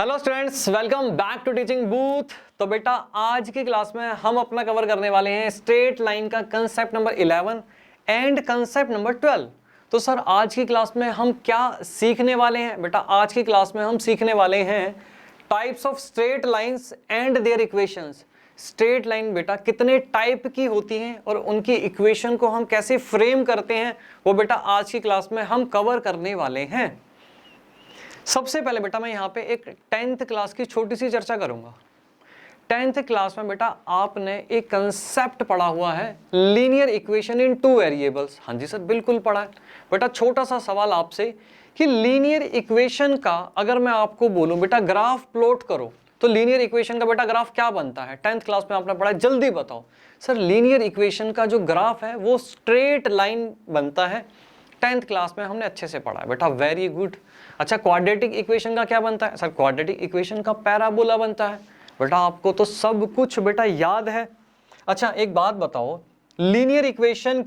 Hello students, welcome back to teaching booth. तो बेटा आज की क्लास में हम अपना कवर करने वाले हैं स्ट्रेट लाइन का concept number 11 and concept number 12। तो सर आज की क्लास में हम क्या सीखने वाले हैं? बेटा आज की क्लास में हम सीखने वाले हैं types of straight lines and their equations. Straight line बेटा कितने टाइप की होती हैं और उनकी इक्वेशन को हम कैसे फ्रेम करते हैं, वो बेटा आज की क्लास में हम कवर करने वाले हैं। सबसे पहले बेटा मैं यहाँ पे एक 10th क्लास की छोटी सी चर्चा करूंगा। 10th क्लास में बेटा आपने एक कंसेप्ट पढ़ा हुआ है, लीनियर इक्वेशन इन 2 वेरिएबल्स। हाँ जी सर, बिल्कुल पढ़ा है। बेटा छोटा सा सवाल आपसे कि लीनियर इक्वेशन का अगर मैं आपको बोलूं बेटा ग्राफ प्लॉट करो, तो लीनियर इक्वेशन का बेटा ग्राफ क्या बनता है? 10th क्लास में आपने पढ़ा है, जल्दी बताओ सर। लीनियर इक्वेशन का जो ग्राफ है वो स्ट्रेट लाइन बनता है। 10th क्लास में हमने अच्छे से पढ़ा है बेटा, वेरी गुड। अच्छा, क्वाड्रेटिक इक्वेशन का क्या बनता है? सर क्वाड्रेटिक इक्वेशन का पैराबोला बनता है। बेटा आपको तो सब कुछ बेटा याद है। अच्छा एक बात बताओ, लीनियर इक्वेशन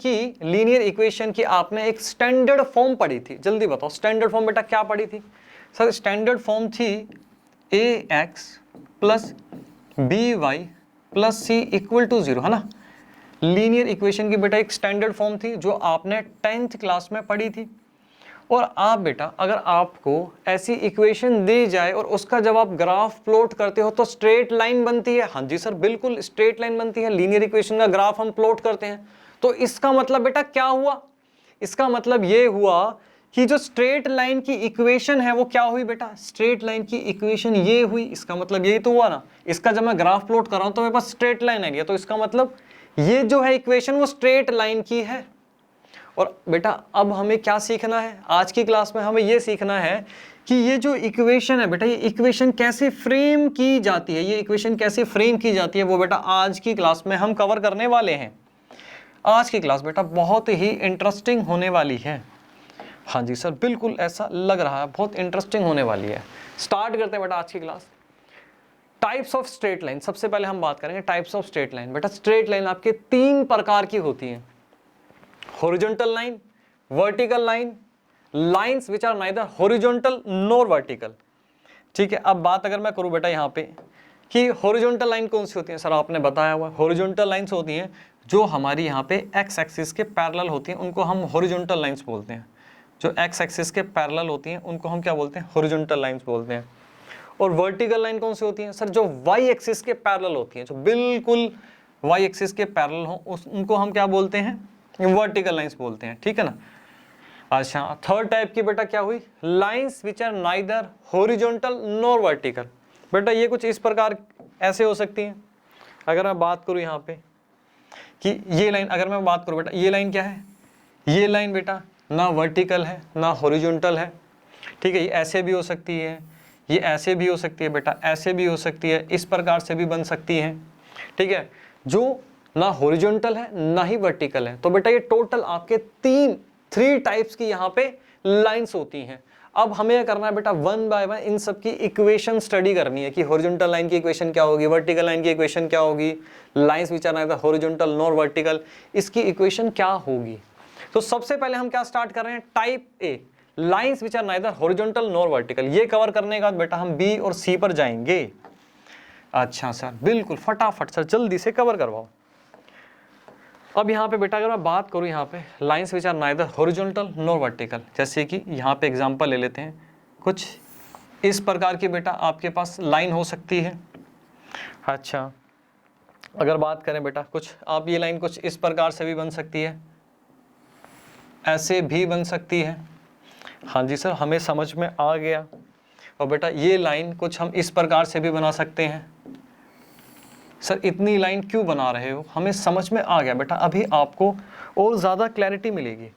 की आपने एक स्टैंडर्ड फॉर्म पढ़ी थी, जल्दी बताओ स्टैंडर्ड फॉर्म बेटा क्या पढ़ी थी? सर स्टैंडर्ड फॉर्म थी ax plus by plus c equal to 0, है ना? लीनियर इक्वेशन की बेटा एक स्टैंडर्ड फॉर्म थी जो आपने 10th क्लास में पढ़ी थी। और आप बेटा अगर आपको ऐसी इक्वेशन दी जाए और उसका जब आप ग्राफ प्लॉट करते हो तो स्ट्रेट लाइन बनती है। हाँ जी सर, बिल्कुल स्ट्रेट लाइन बनती है। लीनियर इक्वेशन का ग्राफ हम प्लॉट करते हैं तो इसका मतलब बेटा क्या हुआ? इसका मतलब ये हुआ कि जो स्ट्रेट लाइन की इक्वेशन है वो क्या हुई बेटा? स्ट्रेट लाइन की इक्वेशन ये हुई। इसका मतलब यही तो हुआ ना, इसका जब मैं ग्राफ प्लॉट कर रहा हूं तो मेरे पास स्ट्रेट लाइन आ गया, तो इसका मतलब ये जो है इक्वेशन वो स्ट्रेट लाइन की है। और बेटा अब हमें क्या सीखना है आज की क्लास में? हमें ये सीखना है कि ये जो इक्वेशन है बेटा, ये इक्वेशन कैसे फ्रेम की जाती है, ये इक्वेशन कैसे फ्रेम की जाती है, वो बेटा आज की क्लास में हम कवर करने वाले हैं। आज की क्लास बेटा बहुत ही इंटरेस्टिंग होने वाली है। हाँ जी सर, बिल्कुल ऐसा लग रहा है, बहुत इंटरेस्टिंग होने वाली है। स्टार्ट करते हैं बेटा आज की class. Types of straight line, सबसे पहले हम बात करेंगे टाइप्स ऑफ स्ट्रेट लाइन। बेटा स्ट्रेट लाइन आपके 3 प्रकार की होती है, horizontal line, vertical line, lines which are neither horizontal nor vertical. ठीक है, अब बात अगर मैं करूं बेटा यहाँ पे कि हॉरिजॉन्टल लाइन कौन सी होती है, सर आपने बताया हुआ हॉरिजॉन्टल लाइंस होती हैं जो हमारी यहाँ पे एक्स एक्सिस के पैरेलल होती हैं, उनको हम हॉरिजॉन्टल लाइंस बोलते हैं। जो एक्स एक्सिस के पैरेलल होती हैं उनको हम क्या बोलते हैं? हॉरिजॉन्टल लाइंस बोलते हैं। और वर्टिकल लाइन कौन सी होती है? सर जो वाई एक्सिस के पैरेलल होती हैं, जो बिल्कुल वाई एक्सिस के पैरेलल हो उनको हम क्या बोलते हैं? वर्टिकल लाइंस बोलते हैं। ठीक है ना? अच्छा, थर्ड टाइप की बेटा क्या हुई? Lines which are neither horizontal nor vertical. बेटा ये कुछ इस प्रकार ऐसे हो सकती हैं। अगर मैं बात करूं यहाँ पे कि ये लाइन, अगर मैं बात करूं बेटा ये लाइन क्या है? ये लाइन बेटा ना वर्टिकल है ना हॉरिजॉन्टल है। ठीक है, ये ऐसे भी हो सकती है, ये ऐसे भी हो सकती है बेटा, ऐसे भी हो सकती है, इस प्रकार से भी बन सकती है। ठीक है, जो ना हॉरिजॉन्टल है ना ही वर्टिकल है। तो बेटा ये टोटल आपके 3 टाइप्स की यहाँ पे लाइंस होती हैं। अब हमें क्या करना है बेटा, वन बाय वन इन सब की इक्वेशन स्टडी करनी है कि हॉरिजॉन्टल लाइन की इक्वेशन क्या होगी, वर्टिकल लाइन की इक्वेशन क्या होगी, lines which are neither horizontal nor vertical, इसकी इक्वेशन क्या होगी। तो सबसे पहले हम क्या स्टार्ट कर रहे हैं? Type A, lines which are neither horizontal nor vertical. ये कवर करने के बाद बेटा हम बी और सी पर जाएंगे। अच्छा सर, बिल्कुल फटाफट सर जल्दी से कवर करवाओ। अब यहाँ पे बेटा अगर मैं बात करूँ यहाँ पे lines which are neither horizontal nor vertical, जैसे कि यहाँ पे एग्जांपल ले लेते हैं, कुछ इस प्रकार की बेटा आपके पास लाइन हो सकती है। अच्छा अगर बात करें बेटा कुछ आप ये लाइन कुछ इस प्रकार से भी बन सकती है, ऐसे भी बन सकती है। हाँ जी सर, हमें समझ में आ गया। और बेटा ये लाइन कुछ हम इस प्रकार से भी बना सकते हैं। सर इतनी लाइन क्यों बना रहे हो? हमें समझ में आ गया बेटा, अभी आपको और ज़्यादा क्लैरिटी मिलेगी।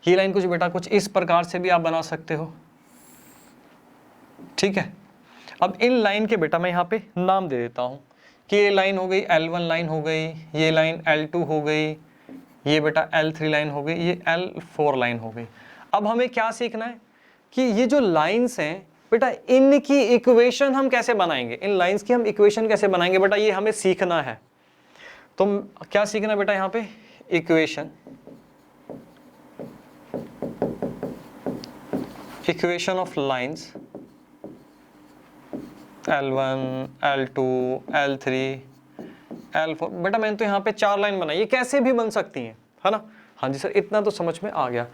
ये लाइन कुछ बेटा कुछ इस प्रकार से भी आप बना सकते हो। ठीक है, अब इन लाइन के बेटा मैं यहाँ पे नाम दे देता हूँ कि ये लाइन हो गई L1 लाइन हो गई, ये लाइन L2 हो गई, ये बेटा L3 लाइन हो गई, ये L4 लाइन हो गई। अब हमें क्या सीखना है कि ये जो लाइंस हैं बेटा इनकी इक्वेशन हम कैसे बनाएंगे, इन लाइंस की हम इक्वेशन कैसे बनाएंगे बेटा, ये हमें सीखना है। तो क्या सीखना है बेटा यहाँ पे? Equation of lines L1, L2, L3, L4। बेटा मैंने तो यहाँ पे 4 लाइन बनाई, ये कैसे भी बन सकती हैं, है ना। हाँ जी सर, इतना तो समझ में आ गया।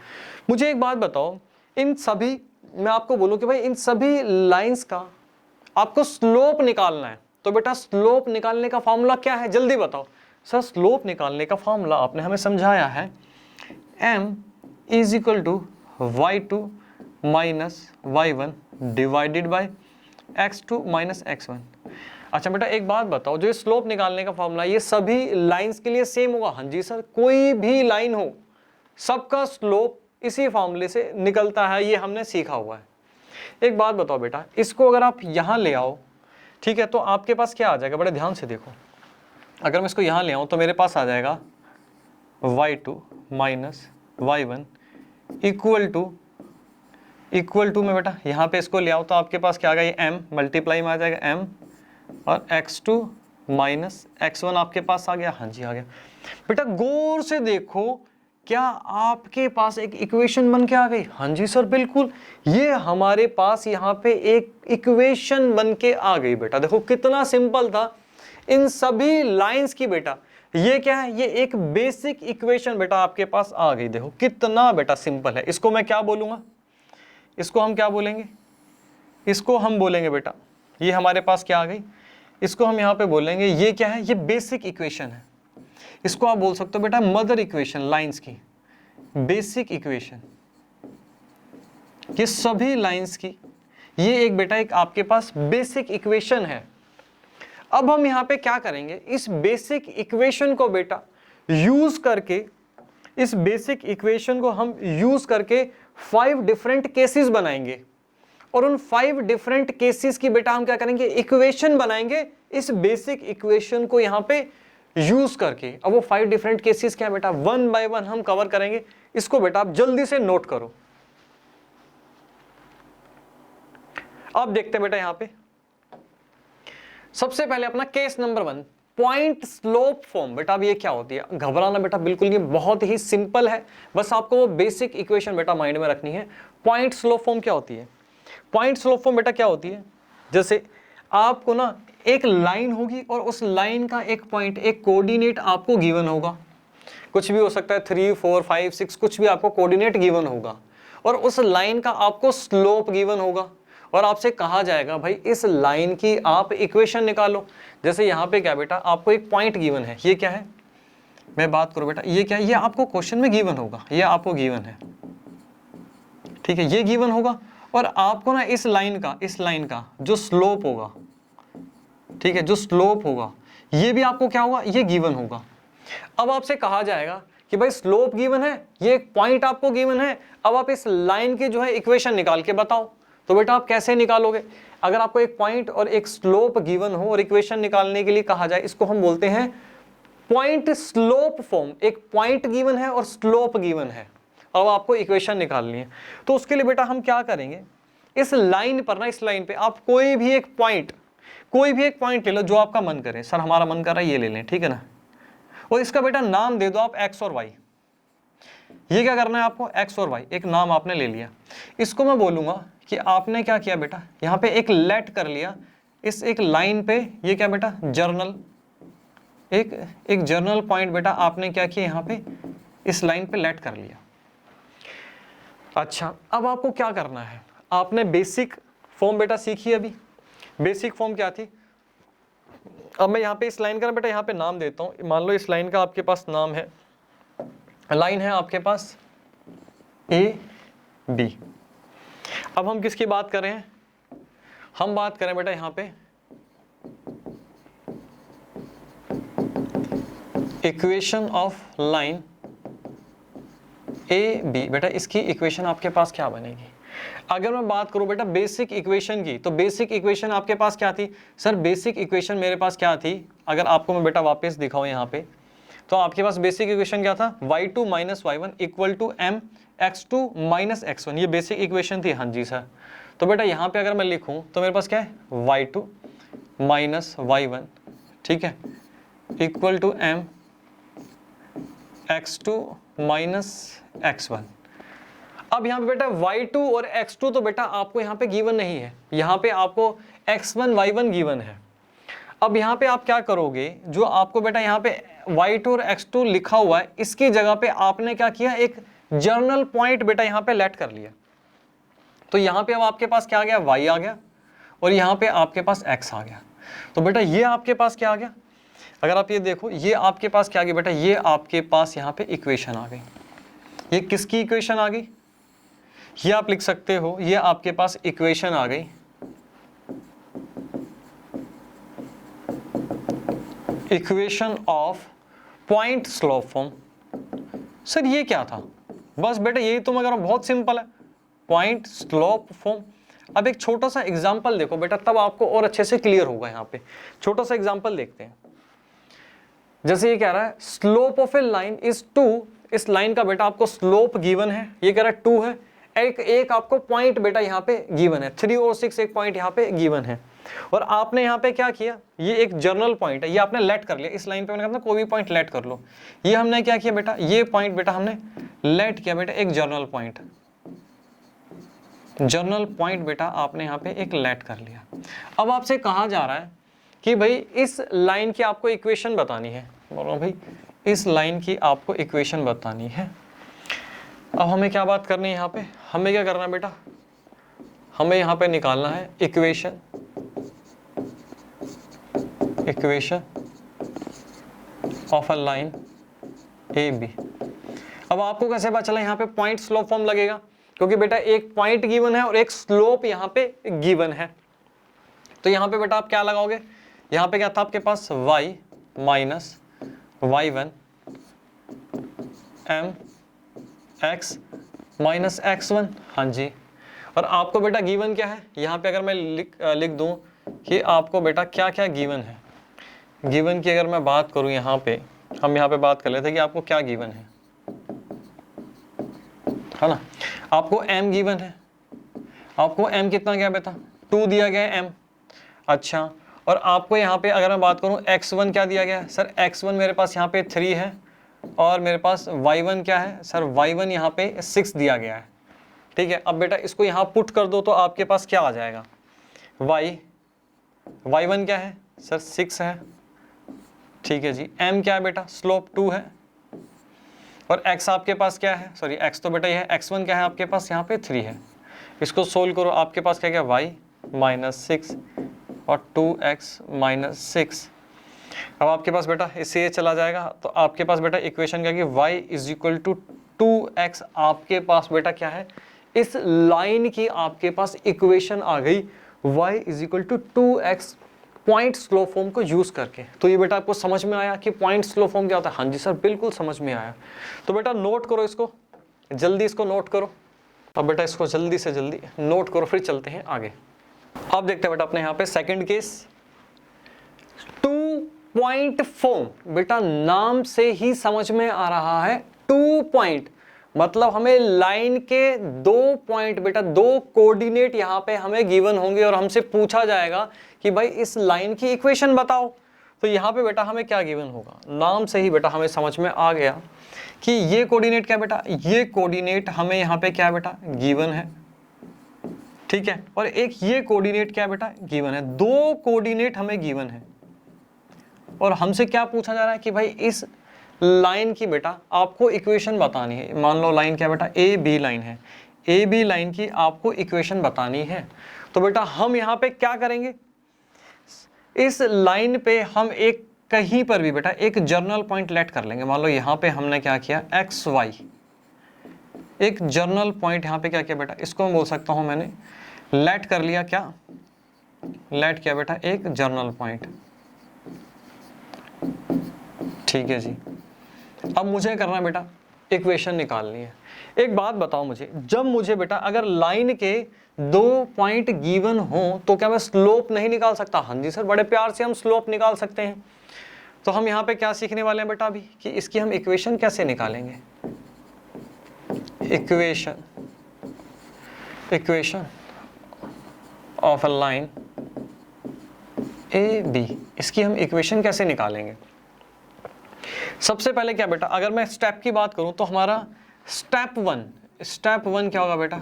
मुझे एक बात बताओ, इन सभी, मैं आपको बोलूँ कि भाई इन सभी लाइंस का आपको स्लोप निकालना है, तो बेटा स्लोप निकालने का फॉर्मूला क्या है, जल्दी बताओ। सर स्लोप निकालने का फॉर्मूला आपने हमें समझाया है, m is equal to y2 minus y1 divided by x2 minus x1। अच्छा बेटा एक बात बताओ, जो स्लोप निकालने का फॉर्मूला ये सभी लाइंस के लिए सेम होगा? हाँ जी सर, कोई भी लाइन हो सबका स्लोप इसी फॉर्मूले से निकलता है, ये हमने सीखा हुआ है। एक बात बताओ बेटा, इसको अगर आप यहां ले आओ, ठीक है, तो आपके पास क्या आ जाएगा, बड़े ध्यान से देखो। अगर मैं इसको यहां ले आऊं तो मेरे पास आ जाएगा y2 minus y1 equal to में बेटा यहाँ पे इसको ले आओ तो आपके पास क्या आ गया, ये m मल्टीप्लाई में आ जाएगा m, और x2 माइनस x1 आपके पास आ गया। हाँ जी आ गया। बेटा गौर से देखो, क्या आपके पास एक इक्वेशन बन के आ गई? हाँ जी सर बिल्कुल, ये हमारे पास यहाँ पे एक इक्वेशन बन के आ गई। बेटा देखो कितना सिंपल था इन सभी लाइंस की। बेटा ये क्या है, ये एक बेसिक इक्वेशन बेटा आपके पास आ गई। देखो कितना बेटा सिंपल है। इसको मैं क्या बोलूंगा, इसको हम क्या बोलेंगे, इसको हम बोलेंगे बेटा, ये हमारे पास क्या आ गई, इसको हम यहाँ पे बोलेंगे, ये क्या है, ये बेसिक इक्वेशन है। इसको आप बोल सकते हो बेटा मदर इक्वेशन लाइंस की, बेसिक इक्वेशन, ये सभी लाइंस की ये एक बेटा एक आपके पास बेसिक इक्वेशन है। अब हम यहाँ पे क्या करेंगे, इस बेसिक इक्वेशन को बेटा यूज करके, इस बेसिक इक्वेशन को हम यूज करके 5 डिफरेंट केसेस बनाएंगे, और उन 5 डिफरेंट केसेस की बेटा हम क्या करेंगे, इक्वेशन बनाएंगे इस बेसिक इक्वेशन को यहाँ पे यूज करके। अब वो 5 डिफरेंट केसेस क्या है बेटा, 1 बाय 1 हम कवर करेंगे। इसको बेटा आप जल्दी से नोट करो। अब देखते हैं बेटा यहाँ पे सबसे पहले अपना case number 1, point slope form. बेटा अब ये क्या होती है, घबराना बेटा बिल्कुल, ये बहुत ही सिंपल है, बस आपको वो बेसिक इक्वेशन बेटा माइंड में रखनी है। पॉइंट स्लोप फॉर्म क्या होती है, पॉइंट स्लोप फॉर्म बेटा क्या होती है, जैसे आपको ना एक लाइन होगी और उस लाइन का एक पॉइंट, एक कोऑर्डिनेट आपको गिवन होगा, कुछ भी हो सकता है 3, 4, 5, 6, कुछ भी आपको कोऑर्डिनेट गिवन होगा, और उस लाइन का आपको स्लोप गिवन होगा, और आपसे कहा जाएगा भाई इस लाइन की आप इक्वेशन निकालो। जैसे यहाँ पे क्या बेटा, आपको एक पॉइंट गिवन है, ये क्या है, मैं बात करूँ बेटा, ये क्या है, ये आपको क्वेश्चन में गिवन होगा, ये आपको गिवन है, ठीक है, ये गिवन होगा, और आपको ना इस लाइन का जो स्लोप होगा, ठीक है, जो स्लोप होगा ये भी आपको क्या होगा, ये गिवन होगा। अब आपसे कहा जाएगा कि भाई स्लोप गिवन है, ये एक पॉइंट आपको गिवन है, अब आप इस लाइन की जो है इक्वेशन निकाल के बताओ। तो बेटा आप कैसे निकालोगे, अगर आपको एक पॉइंट और एक स्लोप गिवन हो और इक्वेशन निकालने के लिए कहा जाए, इसको हम बोलते हैं पॉइंट स्लोप फॉर्म। एक पॉइंट गिवन है और स्लोप गिवन है, अब आपको इक्वेशन निकालनी है। तो उसके लिए बेटा हम क्या करेंगे, इस लाइन पर ना, इस लाइन पे आप कोई भी एक पॉइंट ले लो जो आपका मन करे। सर हमारा मन कर रहा है ये ले लें, ठीक है ना, और इसका बेटा नाम दे दो आप x और y। ये क्या करना है आपको, x और y एक नाम आपने ले लिया। इसको मैं बोलूंगा कि आपने क्या किया बेटा, यहाँ पे एक लेट कर लिया, इस एक लाइन पे, ये क्या बेटा जर्नल, एक जर्नल पॉइंट बेटा आपने क्या किया, यहाँ पे इस लाइन पे लेट कर लिया। अच्छा अब आपको क्या करना है, आपने बेसिक फॉर्म बेटा सीखी, अभी बेसिक फॉर्म क्या थी। अब मैं यहाँ पे इस लाइन का बेटा यहाँ पे नाम देता हूँ, मान लो इस लाइन का आपके पास नाम है, लाइन है आपके पास AB। अब हम किसकी बात कर रहे हैं, हम बात करें बेटा यहाँ पे इक्वेशन ऑफ लाइन AB। बेटा इसकी इक्वेशन आपके पास क्या बनेगी, अगर मैं बात करूं बेटा बेसिक इक्वेशन की, तो बेसिक इक्वेशन आपके पास क्या थी, सर बेसिक इक्वेशन मेरे पास क्या थी, अगर आपको मैं बेटा वापस दिखाऊं यहाँ पे, तो आपके पास बेसिक इक्वेशन क्या था, y2 minus y1 equal to m x2 minus x1, ये बेसिक इक्वेशन थी। हाँ जी सर, तो बेटा यहाँ पे अगर मैं लिखूं तो मेरे पास क्या है, y2 माइनस y1, ठीक है, equal to m x2 minus x1। अब यहाँ पे बेटा y2 और x2 तो बेटा आपको यहाँ पे गिवन नहीं है, यहाँ पे आपको x1 y1 गिवन है। अब यहाँ पे आप क्या करोगे, जो आपको बेटा यहाँ पे y2 और x2 लिखा हुआ है इसकी जगह पे आपने क्या किया, एक जर्नल पॉइंट बेटा यहाँ पे लेट कर लिया। तो यहाँ पे अब आपके पास क्या आ गया, y आ गया और यहाँ पे आपके पास x आ गया। तो बेटा ये आपके पास क्या आ गया, अगर आप ये देखो ये आपके पास क्या आ गया बेटा, ये आपके पास यहाँ पे इक्वेशन आ गई। ये किसकी इक्वेशन आ गई, ये आप लिख सकते हो, ये आपके पास इक्वेशन आ गई, equation of point slope form. Sir ये क्या था, बस बेटा यही तो मैं कह रहा हूं, बहुत सिंपल है, पॉइंट स्लोप फॉर्म। अब एक छोटा सा एग्जांपल देखो बेटा, तब आपको और अच्छे से क्लियर होगा। यहाँ पे छोटा सा एग्जांपल देखते हैं। जैसे ये कह रहा है slope of A line is 2, इस लाइन का बेटा आपको स्लोप गिवन है, ये कह रहा है 2 है। एक आपको पॉइंट बेटा यहाँ पे गिवन है, 3 और 6 एक पॉइंट यहाँ पे गिवन है। और आपने यहाँ पे क्या किया, ये एक जर्नल पॉइंट है, ये आपने लेट कर लिया इस लाइन पे। मैंने कहा था कोई भी पॉइंट लेट कर लो, ये हमने क्या किया बेटा, ये पॉइंट बेटा हमने लेट किया बेटा, एक जर्नल पॉइंट, जर्नल पॉइंट बेटा आपने यहाँ पे एक लेट कर लिया। अब आपसे कहा जा रहा है कि भाई इस लाइन की आपको इक्वेशन बतानी है, बोलो भाई इस लाइन की आपको इक्वेशन बतानी है। अब हमें क्या बात करनी है यहाँ पे, हमें क्या करना है बेटा, हमें यहाँ पे निकालना है equation of a line A B. अब आपको कैसे पता चला यहाँ पे पॉइंट स्लोप फॉर्म लगेगा, क्योंकि बेटा एक पॉइंट गिवन है और एक स्लोप यहाँ पे गिवन है। तो यहाँ पे बेटा आप क्या लगाओगे, यहाँ पे क्या था आपके पास y minus y1 m x minus x1, हाँ जी। और आपको बेटा गिवन क्या है, यहाँ पे अगर मैं लिख दूं कि आपको बेटा क्या क्या गिवन है। गिवन की अगर मैं बात करूं, यहाँ पे हम यहाँ पे बात कर लेते हैं कि आपको क्या गिवन है ना। आपको m गिवन है, आपको m कितना गया बेटा, 2 दिया गया है m। अच्छा, और आपको यहाँ पे अगर मैं बात करूं x1 क्या दिया गया है, सर x1 मेरे पास यहाँ पे 3 है और मेरे पास y1 क्या है, सर y1 यहाँ पे 6 दिया गया है। ठीक है, अब बेटा इसको यहाँ पुट कर दो तो आपके पास क्या आ जाएगा, y1 क्या है सर 6 है। ठीक है जी, m क्या है बेटा, स्लोप 2 है। और x आपके पास क्या है, सॉरी x तो बेटा ये है, x1 क्या है आपके पास यहाँ पे 3 है। इसको सोल्व करो, आपके पास क्या क्या y माइनस 6 और 2x माइनस 6। अब आपके पास बेटा इससे ये चला जाएगा, तो आपके पास बेटा इक्वेशन क्या है, y is equal to 2x। आपके पास बेटा क्या है, इस लाइन की आपके पास इक्वेशन आ गई, y is equal to 2x point slope form को यूज करके। तो ये बेटा आपको समझ में आया कि पॉइंट स्लोप फॉर्म क्या होता है, हाँ जी सर बिल्कुल समझ में आया। तो बेटा नोट करो इसको, जल्दी इसको नोट करो। अब बेटा इसको जल्दी से जल्दी नोट करो, फिर चलते हैं आगे। अब देखते हैं बेटा अपने यहाँ पे सेकंड केस, 2 पॉइंट फॉर्म। बेटा नाम से ही समझ में आ रहा है 2 पॉइंट, मतलब हमें लाइन के 2 पॉइंट बेटा 2 कोऑर्डिनेट यहाँ पे हमें गिवन होंगे और हमसे पूछा जाएगा कि भाई इस लाइन की इक्वेशन बताओ। तो यहाँ पे बेटा हमें क्या गिवन होगा, नाम से ही बेटा हमें समझ में आ गया कि ये कोऑर्डिनेट क्या बेटा, ये कोऑर्डिनेट हमें यहाँ पे क्या बेटा गिवन है। ठीक है, और एक ये कोऑर्डिनेट क्या बेटा गिवन है, 2 कोऑर्डिनेट हमें गिवन है। और हमसे क्या पूछा जा रहा है कि भाई इस लाइन की बेटा आपको इक्वेशन बतानी है। मान लो लाइन क्या बेटा ए बी लाइन है, ए बी लाइन की आपको इक्वेशन बतानी है। तो बेटा हम यहाँ पे क्या करेंगे, इस लाइन पे हम एक कहीं पर भी बेटा एक जर्नल पॉइंट लेट कर लेंगे। मान लो यहाँ पे हमने क्या किया एक्स वाई, एक जर्नल पॉइंट यहाँ पे क्या किया बेटा, इसको मैं बोल सकता हूँ मैंने लेट कर लिया, क्या लेट किया बेटा एक जर्नल पॉइंट। ठीक है जी, अब मुझे करना है बेटा इक्वेशन निकालनी है। एक बात बताओ मुझे, जब मुझे बेटा अगर लाइन के 2 पॉइंट गिवन हो तो क्या मैं स्लोप नहीं निकाल सकता? हाँ जी सर, बड़े प्यार से हम स्लोप निकाल सकते हैं। तो हम यहाँ पे क्या सीखने वाले हैं बेटा अभी कि इसकी हम इक्वेशन कैसे निकालेंगे। Equation of a line A B, इसकी हम इक्वेशन कैसे निकालेंगे। सबसे पहले क्या बेटा, अगर मैं स्टेप की बात करूं तो हमारा स्टेप 1 स्टेप 1 क्या होगा बेटा,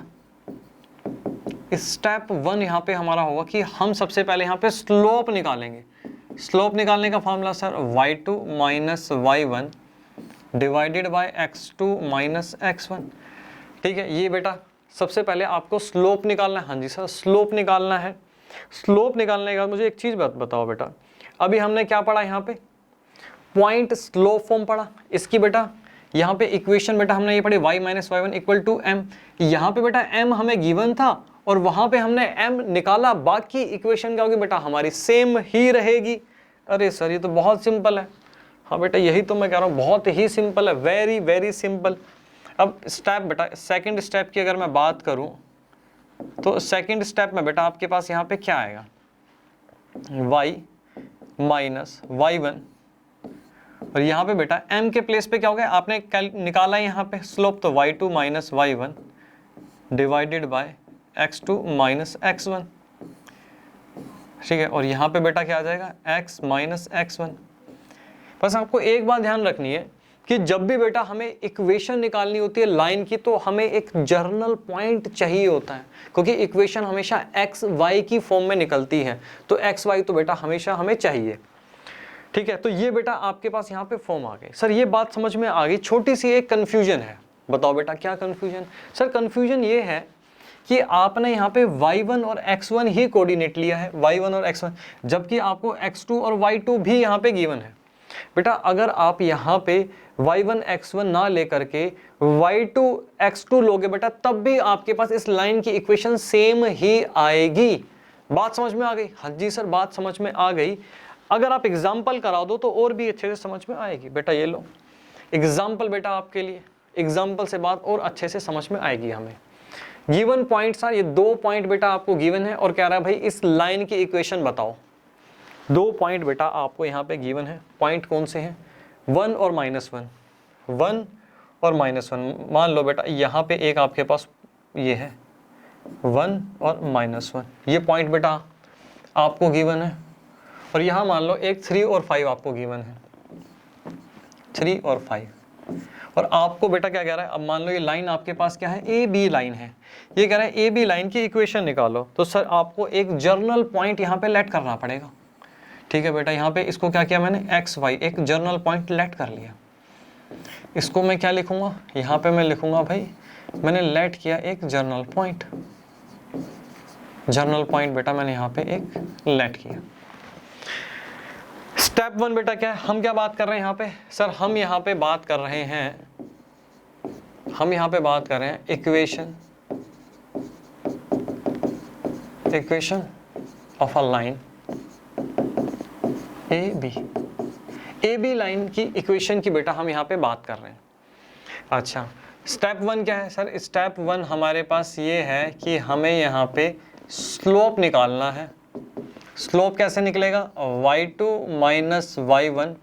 स्टेप 1 यहाँ पे हमारा होगा कि हम सबसे पहले यहाँ पे स्लोप निकालेंगे। स्लोप निकालने का formula sir y2 minus y1 divided by x2 minus x1। ठीक है, ये बेटा सबसे पहले आपको स्लोप निकालना है। हाँ जी सर, स्लोप निकालना है। स्लोप निकालने के बाद मुझे एक चीज़ बताओ बेटा, अभी हमने क्या पढ़ा यहाँ पे, पॉइंट स्लोप फॉर्म पढ़ा। इसकी बेटा यहाँ पे इक्वेशन बेटा हमने ये पढ़ी y minus y1 equal to m। यहाँ पे बेटा m हमें गिवन था और वहाँ पे हमने m निकाला, बाकी इक्वेशन क्या होगी बेटा हमारी सेम ही रहेगी। अरे सर ये तो बहुत सिंपल है। हाँ बेटा यही तो मैं कह रहा हूँ, बहुत ही सिंपल है, वेरी वेरी सिंपल। अब स्टेप बेटा, सेकंड स्टेप की अगर मैं बात करूँ तो सेकंड स्टेप में बेटा आपके पास यहाँ पे क्या आएगा, y माइनस y1 और यहाँ पे बेटा m के प्लेस पे क्या हो गया, आपने निकाला यहाँ पे स्लोप, तो y2 minus y1 divided by x2 minus x1। ठीक है, और यहाँ पे बेटा क्या आ जाएगा, x माइनस x1। बस आपको एक बात ध्यान रखनी है कि जब भी बेटा हमें इक्वेशन निकालनी होती है लाइन की, तो हमें एक जर्नल पॉइंट चाहिए होता है, क्योंकि इक्वेशन हमेशा एक्स वाई की फॉर्म में निकलती है, तो एक्स वाई तो बेटा हमेशा हमें चाहिए। ठीक है, तो ये बेटा आपके पास यहाँ पे फॉर्म आ गई। सर ये बात समझ में आ गई, छोटी सी एक कन्फ्यूजन है, बताओ बेटा क्या कन्फ्यूजन। सर कन्फ्यूजन ये है कि आपने यहाँ पे y1 और x1 ही कोऑर्डिनेट लिया है, y1 और x1, जबकि आपको x2 और y2 भी यहाँ पे गिवन है। बेटा अगर आप यहाँ पे y1 x1 ना लेकर के y2 x2 लोगे बेटा, तब भी आपके पास इस लाइन की इक्वेशन सेम ही आएगी। बात समझ में आ गई? हाँ जी सर बात समझ में आ गई। अगर आप एग्जाम्पल करा दो तो और भी अच्छे से समझ में आएगी। बेटा ये लो एग्जाम्पल बेटा आपके लिए, एग्जाम्पल से बात और अच्छे से समझ में आएगी हमें। गिवन पॉइंट सर, ये 2 पॉइंट बेटा आपको गिवन है और कह रहा है भाई इस लाइन की इक्वेशन बताओ। 2 पॉइंट बेटा आपको यहाँ पे गिवन है। पॉइंट कौन से हैं, 1 और -1, 1 और -1। मान लो बेटा यहाँ पे एक आपके पास ये है 1 और -1, ये पॉइंट बेटा आपको गिवन है। और यहाँ मान लो एक 3 और 5 आपको गिवन है, 3 और 5। और आपको बेटा क्या कह रहा है, अब मान लो ये लाइन आपके पास क्या है, ए बी लाइन है। ये कह रहा है ए बी लाइन की इक्वेशन निकालो, तो सर आपको एक जर्नल पॉइंट यहाँ पे लेट करना पड़ेगा। ठीक है बेटा, यहाँ पे इसको क्या किया मैंने, एक्स वाई, एक जर्नल पॉइंट लेट कर लिया। इसको मैं क्या लिखूंगा, यहाँ पे मैं लिखूंगा भाई मैंने लेट किया एक जर्नल पॉइंट। जर्नल पॉइंट बेटा मैंने यहाँ पे एक लेट किया। स्टेप 1 बेटा क्या है, हम क्या बात कर रहे हैं यहाँ पे, सर हम यहाँ पे बात कर रहे हैं, equation of a line A B line की इक्वेशन की बेटा हम यहाँ पे बात कर रहे हैं। अच्छा स्टेप 1 क्या है सर, स्टेप 1 हमारे पास ये है कि हमें यहाँ पे स्लोप निकालना है। स्लोप कैसे निकलेगा, y2 minus y1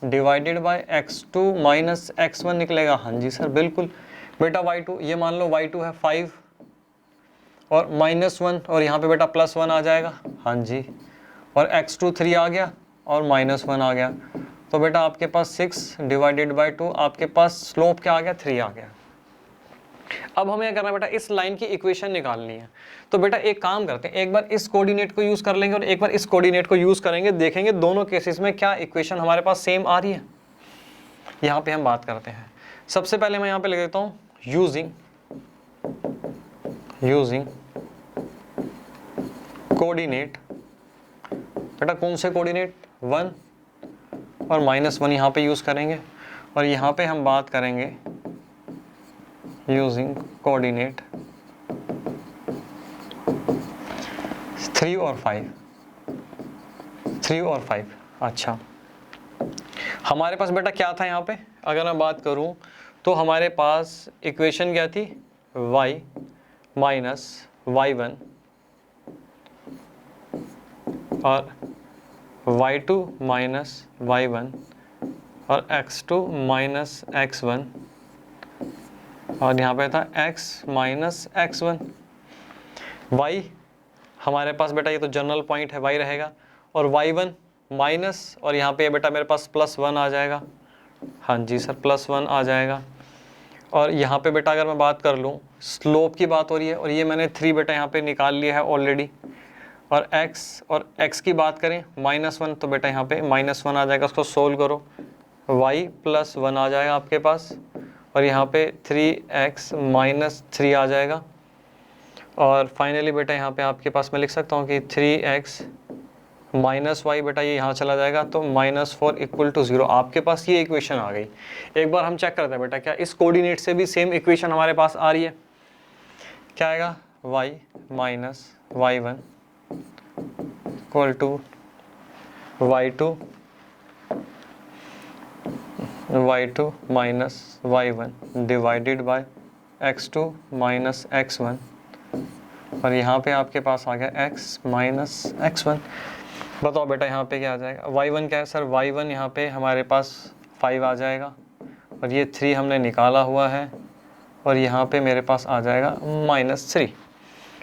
divided by x2 minus x1 निकलेगा। हाँ जी सर बिल्कुल बेटा, y2 ये मान लो y2 है 5 और -1 और यहाँ पे बेटा +1 आ जाएगा। हाँ जी, और x2 3 आ गया और -1 आ गया, तो बेटा आपके पास 6 डिवाइडेड बाय 2, आपके पास स्लोप क्या आ गया, 3 आ गया। अब हमें क्या करना है बेटा, इस लाइन की इक्वेशन निकालनी है। तो बेटा एक काम करते हैं, एक बार इस कोऑर्डिनेट को यूज कर लेंगे और एक बार इस कोऑर्डिनेट को यूज करेंगे, देखेंगे दोनों केसेस में क्या इक्वेशन हमारे पास सेम आ रही है। यहाँ पे हम बात करते हैं। सबसे पहले मैं यहाँ पे लिख देता हूँ यूजिंग कोऑर्डिनेट। बेटा कौन से कोऑर्डिनेट, 1 और -1 यहाँ पे यूज करेंगे, और यहाँ पे हम बात करेंगे यूजिंग कोऑर्डिनेट 3 और 5। अच्छा हमारे पास बेटा क्या था यहाँ पे, अगर मैं बात करूँ तो हमारे पास इक्वेशन क्या थी, y माइनस y1 और y2 माइनस y1 और x2 माइनस x1, और यहाँ पे था x माइनस x1। y हमारे पास बेटा ये तो जनरल पॉइंट है, y रहेगा, और y1 माइनस, और यहाँ पे बेटा मेरे पास +1 आ जाएगा। हाँ जी सर +1 आ जाएगा, और यहाँ पे बेटा अगर मैं बात कर लूँ, स्लोप की बात हो रही है और ये मैंने 3 बेटा यहाँ पे निकाल लिया है ऑलरेडी। और x की बात करें -1, तो बेटा यहाँ पे -1 आ जाएगा, उसको सोल्व करो, y + 1 आ जाएगा आपके पास, और यहाँ पे 3x - 3 आ जाएगा। और फाइनली बेटा यहाँ पे आपके पास मैं लिख सकता हूँ कि 3x -y बेटा ये यहाँ चला जाएगा, तो -4 = 0। आपके पास ये इक्वेशन आ गई। एक बार हम चेक करते हैं बेटा क्या इस कोऑर्डिनेट से भी सेम इक्वेशन हमारे पास आ रही है। क्या आएगा, y - y1 = y2 - y1 divided by x2 - x1, और यहाँ पे आपके पास आ गया x - x1। बताओ बेटा यहाँ पे क्या आ जाएगा, y1 क्या है सर, y1 यहाँ पे हमारे पास 5 आ जाएगा, और ये 3 हमने निकाला हुआ है, और यहाँ पे मेरे पास आ जाएगा -3।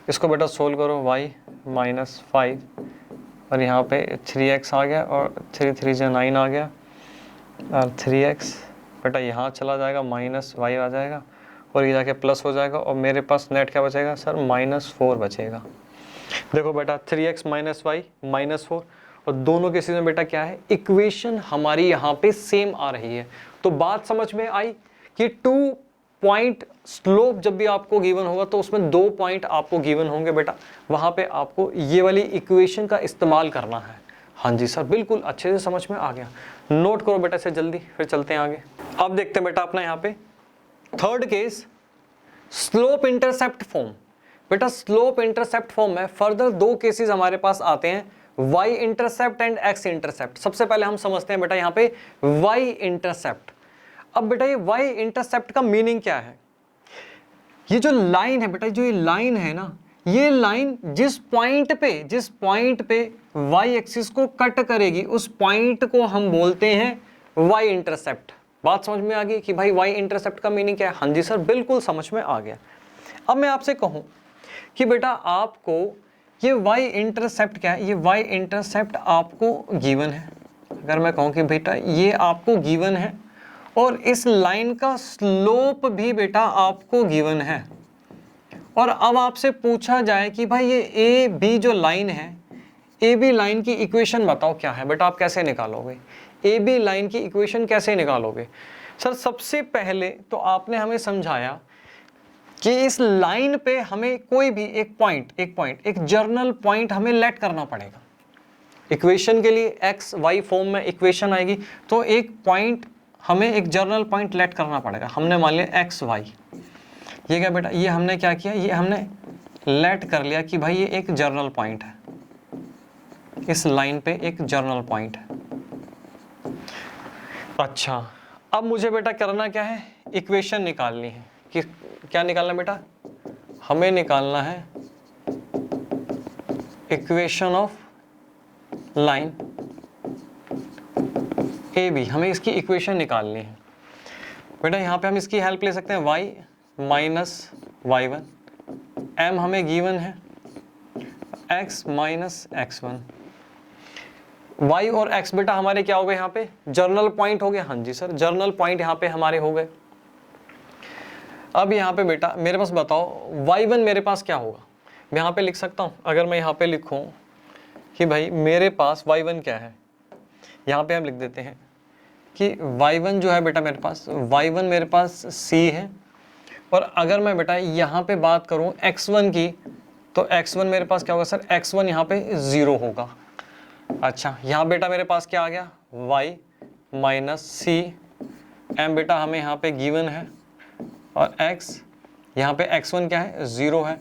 इसको बेटा सोल्व करो, y - 5, और यहाँ पे 3x आ गया, और 3 3 से 9 आ गया, और 3x बेटा यहाँ चला जाएगा, -y आ जाएगा, और ये जाके प्लस हो जाएगा, और मेरे पास नेट क्या बचेगा सर, -4 बचेगा। देखो बेटा 3x - y -4, और दोनों केसेस में बेटा क्या है, इक्वेशन हमारी यहाँ पे सेम आ रही है। तो बात समझ में आई कि 2 पॉइंट स्लोप जब भी आपको गिवन होगा तो उसमें 2 पॉइंट आपको गिवन होंगे बेटा, वहाँ पे आपको ये वाली इक्वेशन का इस्तेमाल करना है। हाँ जी सर, बिल्कुल अच्छे से समझ में आ गया। नोट करो बेटा इसे जल्दी, फिर चलते हैं आगे। अब देखते हैं बेटा अपना यहाँ पे third case, slope intercept form. बेटा स्लोप इंटरसेप्ट फॉर्म में फर्दर 2 केसेस हमारे पास आते हैं, y intercept and x intercept. सबसे पहले हम समझते हैं बेटा यहाँ पे y इंटरसेप्ट। अब बेटा ये y इंटरसेप्ट का मीनिंग क्या है, ये जो लाइन है बेटा, जो ये लाइन है ना, ये लाइन जिस पॉइंट पे y एक्सिस को कट करेगी उस पॉइंट को हम बोलते हैं y इंटरसेप्ट। बात समझ में आ गई कि भाई y इंटरसेप्ट का मीनिंग क्या है। हाँ जी सर, बिल्कुल समझ में आ गया। अब मैं आपसे कहूं कि बेटा आपको ये y इंटरसेप्ट क्या है, ये y इंटरसेप्ट आपको गिवन है। अगर मैं कहूं कि बेटा ये आपको गिवन है और इस लाइन का स्लोप भी बेटा आपको गिवन है, और अब आपसे पूछा जाए कि भाई ये ए बी जो लाइन है, ए बी लाइन की इक्वेशन बताओ क्या है, बेटा आप कैसे निकालोगे ए बी लाइन की इक्वेशन, कैसे निकालोगे सर। सबसे पहले तो आपने हमें समझाया कि इस लाइन पे हमें कोई भी एक जर्नल पॉइंट हमें लेट करना पड़ेगा। इक्वेशन के लिए एक्स वाई फॉर्म में इक्वेशन आएगी, तो एक पॉइंट हमें एक जर्नल पॉइंट लेट करना पड़ेगा। हमने मान लिया एक्स वाई, ये क्या बेटा, ये हमने क्या किया, ये हमने लेट कर लिया कि भाई ये एक जर्नल पॉइंट है, इस लाइन पे एक जर्नल पॉइंट है। अच्छा, अब मुझे बेटा करना क्या है, इक्वेशन निकालनी है। कि क्या निकालना बेटा, हमें निकालना है equation of line A B, हमें इसकी इक्वेशन निकालनी है। बेटा यहाँ पे हम इसकी हेल्प ले सकते हैं, y माइनस y1, m हमें गिवन है, x माइनस x1। y और x बेटा हमारे क्या हो गए, यहाँ पे जर्नल पॉइंट हो गए। हाँ जी सर, जर्नल पॉइंट यहाँ पे हमारे हो गए। अब यहाँ पे बेटा मेरे पास बताओ y1 मेरे पास क्या होगा, मैं यहाँ पे लिख सकता हूँ। अगर मैं यहाँ पे लिखूँ कि भाई मेरे पास y1 क्या है, यहाँ पे हम लिख देते हैं कि y1 जो है बेटा मेरे पास, y1 मेरे पास c है। और अगर मैं बेटा यहाँ पे बात करूँ x1 की, तो x1 मेरे पास क्या होगा सर, x1 यहाँ पे 0 होगा। अच्छा, यहाँ बेटा मेरे पास क्या आ गया, y माइनस c, m बेटा हमें यहाँ पे गिवन है, और x यहाँ पे x1 क्या है, 0 है।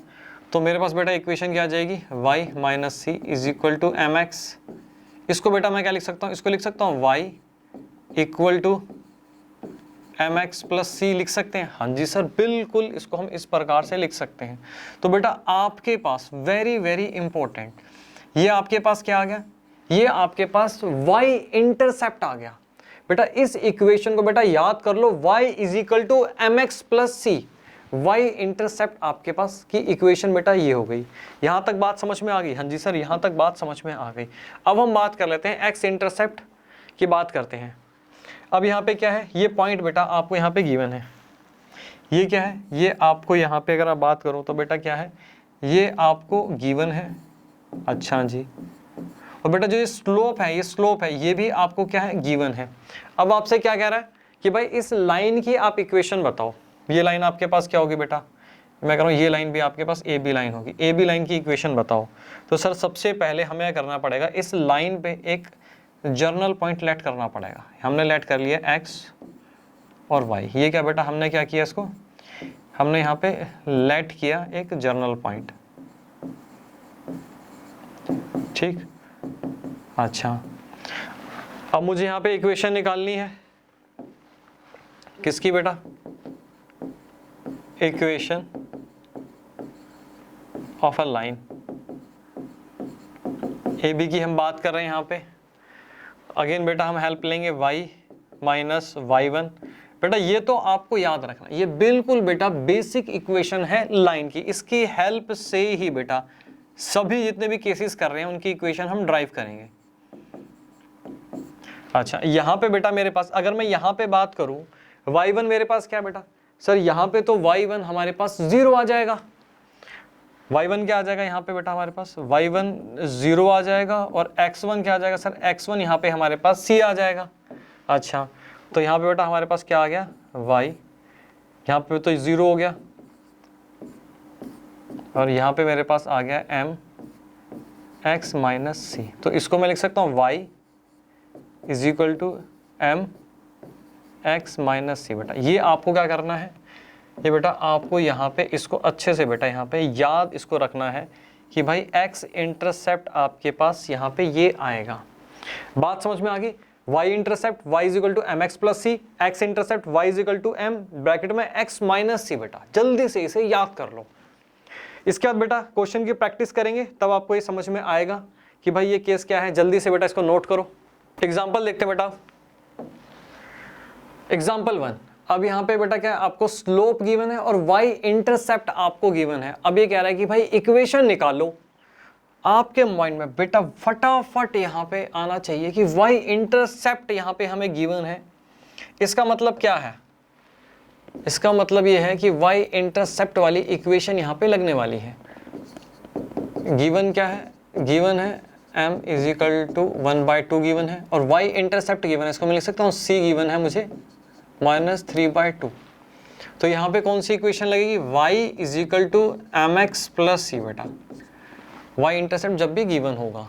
तो मेरे पास बेटा इक्वेशन क्या आ जाएगी, y minus c is equal to M x. इसको बेटा मैं क्या लिख सकता हूँ, इसको लिख सकता हूँ y equal to M x plus C लिख सकते हैं। हाँ जी सर, बिल्कुल इसको हम इस प्रकार से लिख सकते हैं। तो बेटा आपके पास वेरी वेरी इंपॉर्टेंट, ये आपके पास क्या आ गया, ये आपके पास y इंटरसेप्ट आ गया। बेटा इस इक्वेशन को बेटा याद कर लो, y is equal to M x plus c, y intercept आपके पास की इक्वेशन बेटा ये हो गई। यहां तक बात समझ में आ गई। हाँ जी सर, यहां तक बात समझ में आ गई। अब हम बात कर लेते हैं x इंटरसेप्ट की बात करते हैं। अब यहाँ पे क्या है, ये पॉइंट बेटा आपको यहाँ पे गिवन है, ये क्या है, ये आपको यहाँ पे अगर आप बात करो तो बेटा क्या है, ये आपको गिवन है। अच्छा जी, और बेटा जो ये स्लोप है, ये स्लोप है, ये भी आपको क्या है, गिवन है। अब आपसे क्या कह रहा है कि भाई इस लाइन की आप इक्वेशन बताओ। ये लाइन आपके पास क्या होगी बेटा, मैं कह रहा हूँ ये लाइन भी आपके पास ए बी लाइन होगी, ए बी लाइन की इक्वेशन बताओ। तो सर सबसे पहले हमें करना पड़ेगा, इस लाइन पे एक जर्नल पॉइंट लेट करना पड़ेगा। हमने लेट कर लिया एक्स और वाई। ये क्या बेटा, हमने क्या किया, इसको हमने यहाँ पे लेट किया एक जर्नल पॉइंट। ठीक, अच्छा अब मुझे यहाँ पे इक्वेशन निकालनी है, किसकी बेटा, equation of a line. A B की हम बात कर रहे हैं यहाँ पे। अगेन बेटा हम हेल्प लेंगे y माइनस y1। बेटा ये तो आपको याद रखना, ये बिल्कुल बेटा बेसिक इक्वेशन है लाइन की। इसकी हेल्प से ही बेटा सभी जितने भी केसेस कर रहे हैं उनकी इक्वेशन हम ड्राइव करेंगे। अच्छा यहाँ पे बेटा मेरे पास, अगर मैं यहाँ पे बात करूं y1 मेरे पास क्या बेटा, सर यहाँ पे तो y1 हमारे पास 0 आ जाएगा। y1 क्या आ जाएगा यहाँ पे बेटा, हमारे पास y1 0 आ जाएगा, और x1 क्या आ जाएगा, सर x1 यहाँ पे हमारे पास c आ जाएगा। अच्छा तो यहाँ पे बेटा हमारे पास क्या आ गया, y, यहाँ पे तो 0 हो गया, और यहाँ पे मेरे पास आ गया m x माइनस सी। तो इसको मैं लिख सकता हूँ y is equal to m x minus सी। बेटा ये आपको क्या करना है, ये बेटा आपको यहाँ पे इसको अच्छे से बेटा यहाँ पे याद इसको रखना है कि भाई x इंटरसेप्ट आपके पास यहाँ पे ये आएगा। बात समझ में आ गई, y intercept y is equal to M x plus c, x intercept y is equal to m bracket में x माइनस सी। बेटा जल्दी से इसे याद कर लो। इसके बाद बेटा क्वेश्चन की प्रैक्टिस करेंगे, तब आपको ये समझ में आएगा कि भाई ये केस क्या है। जल्दी से बेटा इसको नोट करो। एग्जाम्पल देखते हैं बेटा, एग्जाम्पल 1। अब यहाँ पे बेटा क्या है, आपको स्लोप गिवन है और y इंटरसेप्ट आपको गिवन है। अब ये कह रहा है कि भाई इक्वेशन निकालो। आपके माइंड में बेटा फटाफट यहाँ पे आना चाहिए कि y इंटरसेप्ट यहाँ पे हमें गिवन है। इसका मतलब क्या है, इसका मतलब ये है कि y इंटरसेप्ट वाली इक्वेशन यहाँ पे लगने वाली है। गिवन क्या है, गिवन है m is equal to 1/2 given है, और y इंटरसेप्ट गिवन है, इसको मैं लिख सकता हूँ c गिवन है मुझे -3/2। तो यहाँ पे कौन सी इक्वेशन लगेगी, y is equal to M x plus C. बेटा y इंटरसेप्ट जब भी गिवन होगा,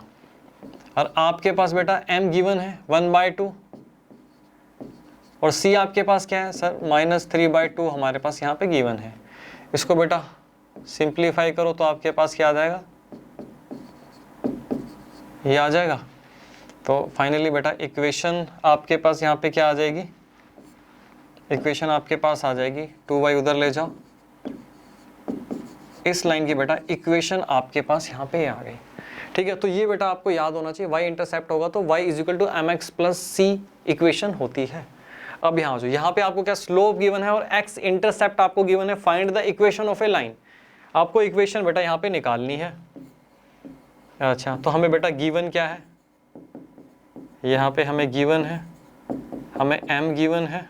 और आपके पास बेटा m गिवन है 1/2, और c आपके पास क्या है सर, -3/2 हमारे पास यहाँ पे गिवन है। इसको बेटा सिंप्लीफाई करो तो आपके पास क्या आ जाएगा, ये आ जाएगा। तो फाइनली बेटा इक्वेशन आपके पास यहाँ पे क्या आ जाएगी, इक्वेशन आपके पास आ जाएगी 2y उधर ले जाओ, इस लाइन की बेटा इक्वेशन आपके पास यहाँ पे आ गई। ठीक है, तो ये बेटा आपको याद होना चाहिए, y इंटरसेप्ट होगा तो y is equal to M x plus c equation होती है। अब यहाँ जो यहाँ पे आपको क्या स्लोप गिवन है और x इंटरसेप्ट आपको गिवन है, find the equation of A line. आपको इक्वेशन बेटा यहाँ पे निकालनी है। अच्छा तो हमें बेटा गिवन क्या है, यहाँ पे हमें गिवन है, हमें m गिवन है,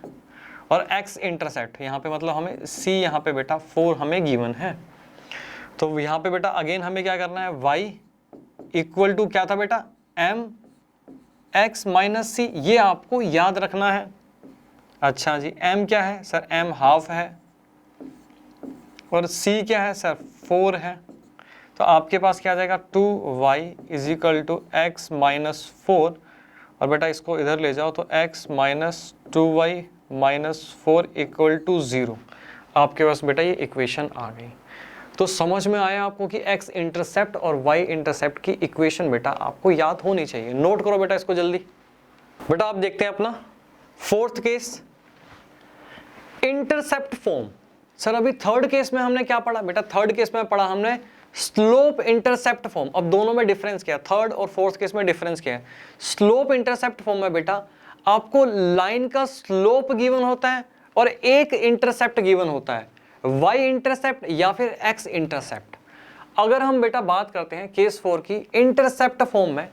और x इंटरसेप्ट यहाँ पे मतलब हमें c यहाँ पे बेटा 4 हमें गिवन है। तो यहाँ पे बेटा अगेन हमें क्या करना है, y इक्वल टू क्या था बेटा, m x माइनस सी, ये आपको याद रखना है। अच्छा जी m क्या है सर, m हाफ है, और c क्या है सर 4 है। तो आपके पास क्या आ जाएगा 2y is equal to x minus 4, और बेटा इसको इधर ले जाओ तो x minus 2y minus 4 equal to 0। आपके पास बेटा ये इक्वेशन आ गई। तो समझ में आया आपको कि x इंटरसेप्ट और y इंटरसेप्ट की इक्वेशन बेटा आपको याद होनी चाहिए। नोट करो बेटा इसको जल्दी। बेटा आप देखते हैं अपना fourth case, intercept form. Sir अभी थर्ड केस में हमने क्या पढ़ा बेटा, थर्ड केस में पढ़ा हमने स्लोप इंटरसेप्ट फॉर्म। अब दोनों में डिफरेंस क्या है, थर्ड और फोर्थ केस में डिफरेंस क्या है। स्लोप इंटरसेप्ट फॉर्म में बेटा आपको लाइन का स्लोप गिवन होता है और एक इंटरसेप्ट गिवन होता है, y इंटरसेप्ट या फिर x इंटरसेप्ट। अगर हम बेटा बात करते हैं केस 4 की इंटरसेप्ट फॉर्म में,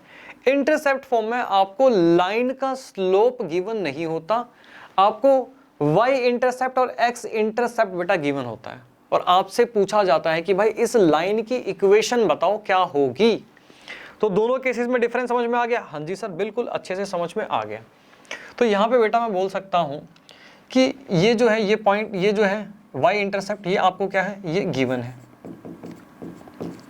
इंटरसेप्ट फॉर्म में आपको लाइन का स्लोप गिवन नहीं होता, आपको वाई इंटरसेप्ट और एक्स इंटरसेप्ट बेटा गिवन होता है और आपसे पूछा जाता है कि भाई इस लाइन की इक्वेशन बताओ क्या होगी। तो दोनों केसेस में डिफरेंस समझ में आ गया? हाँ जी सर, बिल्कुल अच्छे से समझ में आ गया। तो यहाँ पे बेटा मैं बोल सकता हूँ कि ये जो है, ये पॉइंट, ये जो है वाई इंटरसेप्ट, ये आपको क्या है, ये गिवन है,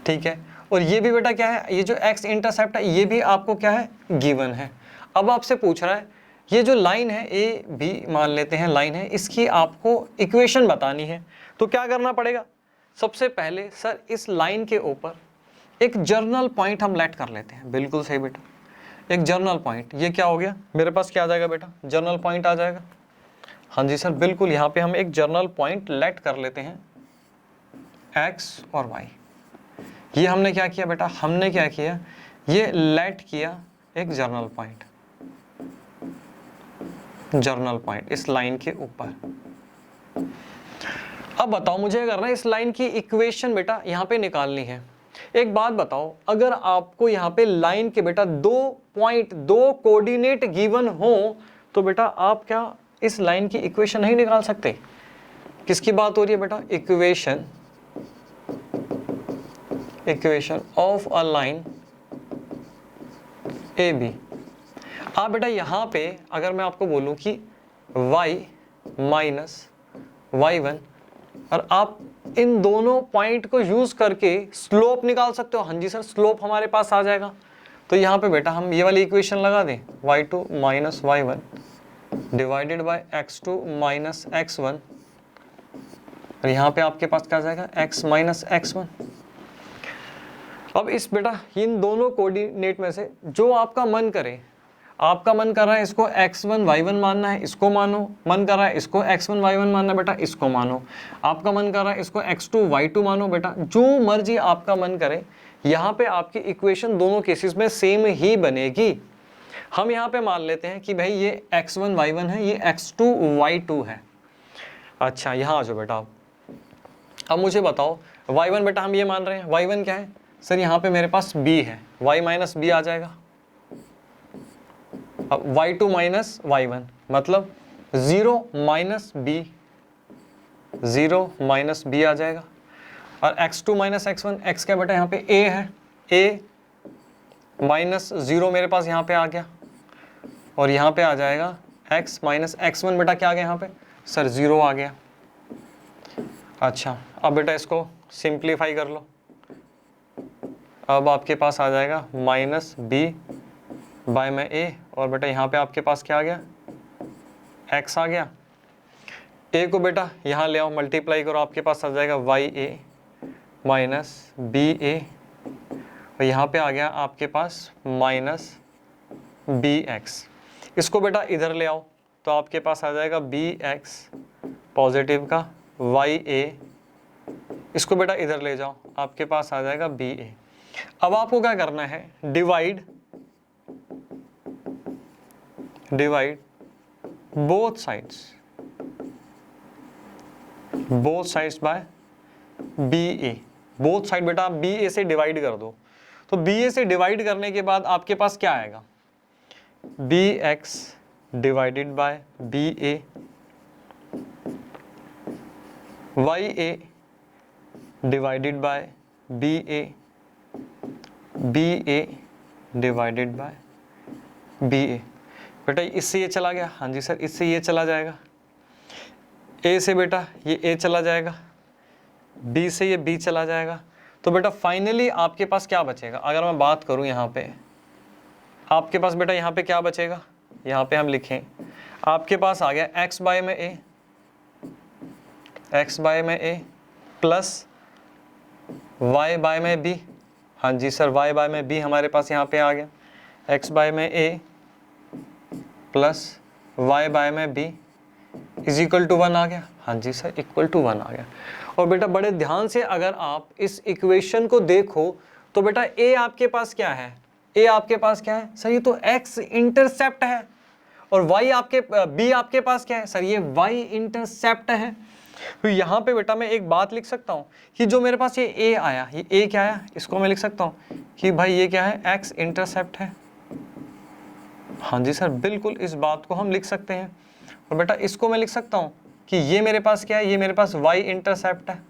ठीक है। और ये भी बेटा क्या है, ये जो एक्स इंटरसेप्ट है ये भी आपको क्या है, गिवन है। अब आपसे पूछ रहा है ये जो लाइन है ए बी मान लेते हैं लाइन है, इसकी आपको इक्वेशन बतानी है। तो क्या करना पड़ेगा, सबसे पहले सर इस लाइन के ऊपर एक जर्नल पॉइंट हम लेट कर लेते हैं। बिल्कुल सही बेटा, एक जर्नल पॉइंट, ये क्या हो गया मेरे पास, क्या आ जाएगा बेटा, जर्नल पॉइंट आ जाएगा। हाँ जी सर बिल्कुल, यहाँ पे हम एक जर्नल पॉइंट लेट कर लेते हैं एक्स और वाई। ये हमने क्या किया बेटा, हमने क्या किया, ये लेट किया एक जर्नल पॉइंट, जर्नल पॉइंट इस लाइन के ऊपर। अब बताओ मुझे करना है इस लाइन की इक्वेशन बेटा यहाँ पे निकालनी है। एक बात बताओ, अगर आपको यहाँ पे लाइन के बेटा 2 पॉइंट 2 कोऑर्डिनेट गिवन हो तो बेटा आप क्या इस लाइन की इक्वेशन नहीं निकाल सकते? किसकी बात हो रही है बेटा, equation of a line A B. आप बेटा यहाँ पे अगर मैं आपको बोलूँ कि y माइनस y1 और आप इन दोनों पॉइंट को यूज करके स्लोप निकाल सकते हो। हाँ जी सर, स्लोप हमारे पास आ जाएगा। तो यहाँ पे बेटा हम ये वाली इक्वेशन लगा दें, y2 minus y1 divided by x2 minus x1 और यहाँ पे आपके पास क्या आ जाएगा, x माइनस x1। अब इस बेटा इन दोनों कोऑर्डिनेट में से जो आपका मन करे, आपका मन कर रहा है इसको x1 y1 मानना है, इसको मानो। मन कर रहा है इसको x1 y1 मानना है बेटा, इसको मानो। आपका मन कर रहा है इसको x2 y2 मानो बेटा, जो मर्जी आपका मन करे। यहाँ पे आपकी इक्वेशन दोनों केसेस में सेम ही बनेगी। हम यहाँ पे मान लेते हैं कि भाई ये x1 y1 है, ये x2 y2 है। अच्छा यहाँ आ जाओ बेटा आप। अब मुझे बताओ y1 बेटा हम ये मान रहे हैं, y1 क्या है सर, यहाँ पे मेरे पास b है, y माइनस b आ जाएगा। अब y2 माइनस y1 मतलब 0 माइनस b, 0 माइनस b आ जाएगा। और x2 माइनस x1, x क्या बेटा यहाँ पे a है, a माइनस 0 मेरे पास यहाँ पे आ गया और यहाँ पे आ जाएगा x माइनस x1 बेटा क्या आ गया यहाँ पे सर, 0 आ गया। अच्छा अब बेटा इसको सिंप्लीफाई कर लो, अब आपके पास आ जाएगा माइनस b बाय में a और बेटा यहाँ पे आपके पास क्या आ गया, x आ गया। a को बेटा यहाँ ले आओ, मल्टीप्लाई करो, आपके पास आ जाएगा ya माइनस ba और यहाँ पे आ गया आपके पास माइनस bx। इसको बेटा इधर ले आओ तो आपके पास आ जाएगा bx पॉजिटिव का ya, इसको बेटा इधर ले जाओ, आपके पास आ जाएगा ba। अब आपको क्या करना है, divide both sides by ba। Both side बेटा आप ba से डिवाइड कर दो, तो ba से डिवाइड करने के बाद आपके पास क्या आएगा, bx divided by ba, ya divided by ba, ba divided by ba। बेटा इससे ये चला गया, हाँ जी सर इससे ये चला जाएगा, a से बेटा ये a चला जाएगा, b से ये b चला जाएगा। तो बेटा फाइनली आपके पास क्या बचेगा, अगर मैं बात करूं यहाँ पे आपके पास बेटा यहाँ पे क्या बचेगा, यहाँ पे हम लिखें आपके पास आ गया x बाय में a प्लस y बाय में b। हाँ जी सर y बाय में b हमारे पास यहाँ पे आ गया, x बाय में a प्लस y बाय में b इज इक्वल टू 1 आ गया। हाँ जी सर इक्वल टू 1 आ गया। और बेटा बड़े ध्यान से अगर आप इस इक्वेशन को देखो तो बेटा a आपके पास क्या है, a आपके पास क्या है सर, ये तो x इंटरसेप्ट है। और y आपके b आपके पास क्या है सर, ये y इंटरसेप्ट है। तो यहाँ पे बेटा मैं एक बात लिख सकता हूँ कि जो मेरे पास ये a आया, ये a क्या आया, इसको मैं लिख सकता हूँ कि भाई ये क्या है, x इंटरसेप्ट है। हाँ जी सर बिल्कुल इस बात को हम लिख सकते हैं। और बेटा इसको मैं लिख सकता हूं कि ये मेरे पास क्या है, ये मेरे पास y इंटरसेप्ट है।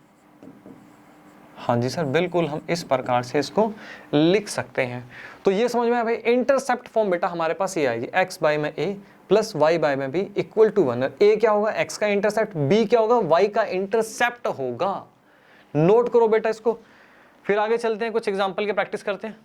हाँ जी सर, बिल्कुल हम इस प्रकार से इसको लिख सकते हैं। तो ये समझ में आया भाई, इंटरसेप्ट फॉर्म बेटा हमारे पास ये आएगी, x बाय में a प्लस y बाय में b इक्वल टू 1। a क्या होगा, x का इंटरसेप्ट, b क्या होगा, y का इंटरसेप्ट होगा। नोट करो बेटा इसको। फिर आगे चलते हैं, कुछ एग्जाम्पल की प्रैक्टिस करते हैं।